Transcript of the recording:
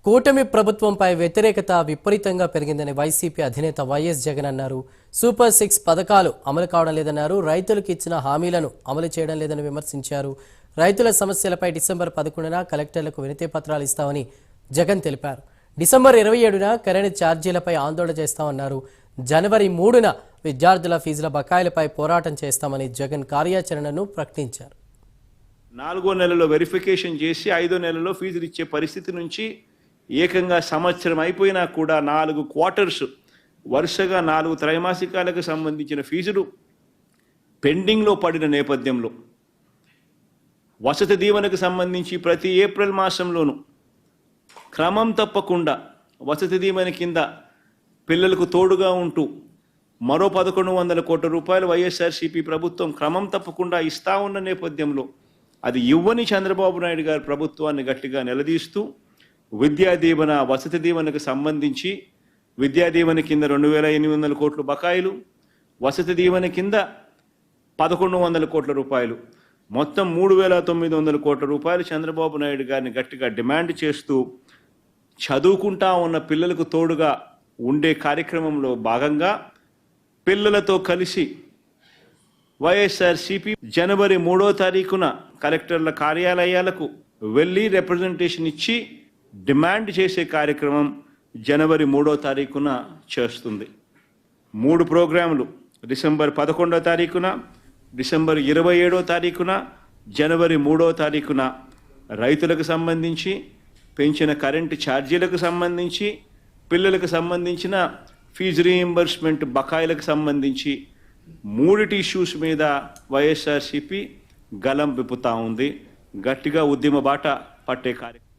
కూటమి ప్రభుత్వంపై వ్యతిరేకత విపరీతంగా పెరిగిందని వైసీపీ అధినేత వైఎస్ జగన్ అన్నారు. సూపర్ 6 పథకాలు అమలు కావడం లేదన్నారు. రైతులకు ఇచ్చిన హామీలను అమలు చేయడం లేదని విమర్శించారు. రైతుల సమస్యలపై డిసెంబర్ 11న కలెక్టర్లకు వినతి పత్రాలు ఇస్తామని జగన్ తెలిపారు. డిసెంబర్ 27న కరెంటు ఛార్జీలపై ఆందోళన చేస్తామన్నారు. జనవరి 3న విద్యార్థుల ఫీజుల బకాయిలపై పోరాటం చేస్తామని జగన్ కార్యాచరణను ప్రకటించారు. 4వ నెలలో వెరిఫికేషన్ చేసి 5వ నెలలో ఫీజులు ఇచ్చే పరిస్థితి నుంచి ఏకంగా సంవత్సరం అయిపోయినా కూడా 4 క్వార్టర్స్ వరుసగా 4 త్రైమాసికాలకు సంబంధించిన ఫీజులు పెండింగ్లో పడిన నేపథ్యంలో వసతి దీవెనకు సంబంధించి ప్రతి ఏప్రిల్ మాసంలోనూ క్రమం తప్పకుండా వసతి దీవెన కింద పిల్లలకు తోడుగా ఉంటూ మరో 1100 కోట్ల రూపాయలు వైఎస్ఆర్సీపీ ప్రభుత్వం క్రమం తప్పకుండా ఇస్తా ఉన్న నేపథ్యంలో అది ఇవ్వని చంద్రబాబు నాయుడు గారి ప్రభుత్వాన్ని గట్టిగా నిలదీస్తూ విద్యా దీవెన వసతి దీవెనకు సంబంధించి విద్యా దీవెన కింద 2800 కోట్ల బకాయిలు, వసతి దీవెన కింద 1100 కోట్ల రూపాయలు, మొత్తం 3900 కోట్ల రూపాయలు చంద్రబాబు నాయుడు గారిని గట్టిగా డిమాండ్ చేస్తూ చదువుకుంటా ఉన్న పిల్లలకు తోడుగా ఉండే కార్యక్రమంలో భాగంగా పిల్లలతో కలిసి వైఎస్ఆర్సీపీ జనవరి 3వ తారీఖున కలెక్టర్ల కార్యాలయాలకు వెళ్ళి రిప్రజెంటేషన్ ఇచ్చి డిమాండ్ చేసే కార్యక్రమం జనవరి 3వ తారీఖున చేస్తుంది. 3 ప్రోగ్రాములు డిసెంబర్ 11వ తారీఖున, డిసెంబర్ 27వ తారీఖున, జనవరి 3వ తారీఖున రైతులకు సంబంధించి, పెంచిన కరెంటు ఛార్జీలకు సంబంధించి, పిల్లలకు సంబంధించిన ఫీజు రీయింబర్స్మెంట్ బకాయిలకు సంబంధించి 3 ఇష్యూస్ మీద వైఎస్ఆర్సీపీ గలం విప్పుతా ఉంది. గట్టిగా ఉద్యమ బాట పట్టే కార్యక్రమం